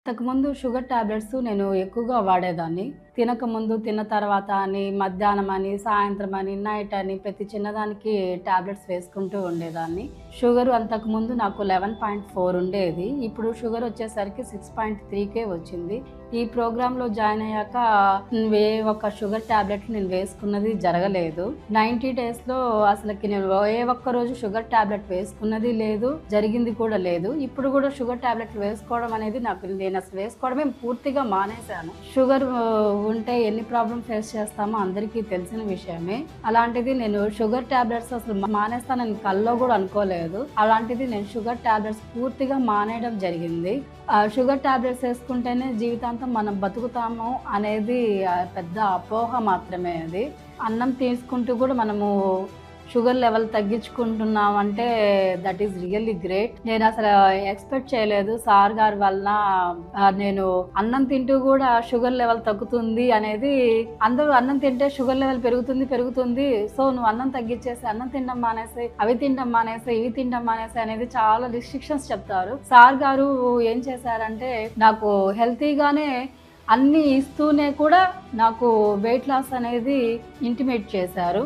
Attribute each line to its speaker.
Speaker 1: అంతకుముందు sugar tablets నేను ఎక్కువగా వాడేదాన్ని. తినకముందు, తిన్న తర్వాత అని, మధ్యాహ్నం అని, సాయంత్రం అని, నైట్ అని ప్రతి చిన్నదానికి టాబ్లెట్స్ వేసుకుంటూ ఉండేదాన్ని. షుగర్ అంతకుముందు నాకు 11.4 ఉండేది. ఇప్పుడు షుగర్ వచ్చేసరికి 6.3కే వచ్చింది. ఈ ప్రోగ్రాంలో జాయిన్ అయ్యాక ఏ ఒక్క షుగర్ టాబ్లెట్ నేను వేసుకున్నది జరగలేదు. 90 డేస్‌లో అసలకి నేను ఏ ఒక్క రోజు షుగర్ టాబ్లెట్ వేసుకున్నది లేదు, జరిగింది కూడా లేదు. ఇప్పుడు కూడా షుగర్ టాబ్లెట్ వేసుకోవడం అనేది నేను అసలు వేసుకోవడమే పూర్తిగా మానేశాను. షుగర్ ఉంటే ఎన్ని ప్రాబ్లమ్ ఫేస్ చేస్తామో అందరికీ తెలిసిన విషయమే. అలాంటిది నేను షుగర్ టాబ్లెట్స్ అసలు మానేస్తానని కల్లో కూడా అనుకోలేదు. అలాంటిది నేను షుగర్ టాబ్లెట్స్ పూర్తిగా మానేయడం జరిగింది. షుగర్ టాబ్లెట్స్ వేసుకుంటేనే జీవితాంతం మనం బతుకుతాము అనేది పెద్ద అపోహ మాత్రమే అది. అన్నం తీసుకుంటూ కూడా మనము షుగర్ లెవెల్ తగ్గించుకుంటున్నాం అంటే దట్ ఈస్ రియల్లీ గ్రేట్. నేను అసలు ఎక్స్పెక్ట్ చేయలేదు సార్ గారి వల్ల నేను అన్నం తింటూ కూడా షుగర్ లెవెల్ తగ్గుతుంది అనేది. అందరూ అన్నం తింటే షుగర్ లెవెల్ పెరుగుతుంది, సో నువ్వు అన్నం తగ్గించేసి అన్నం తినడం మానేసి, అవి తినడం మానేసి, ఇవి తినడం మానేసి అనేది చాలా రిస్ట్రిక్షన్స్ చెప్తారు. సార్ గారు ఏం చేశారంటే నాకు హెల్తీగానే అన్ని ఇస్తూనే కూడా నాకు వెయిట్ లాస్ అనేది ఇంటిమేట్ చేశారు.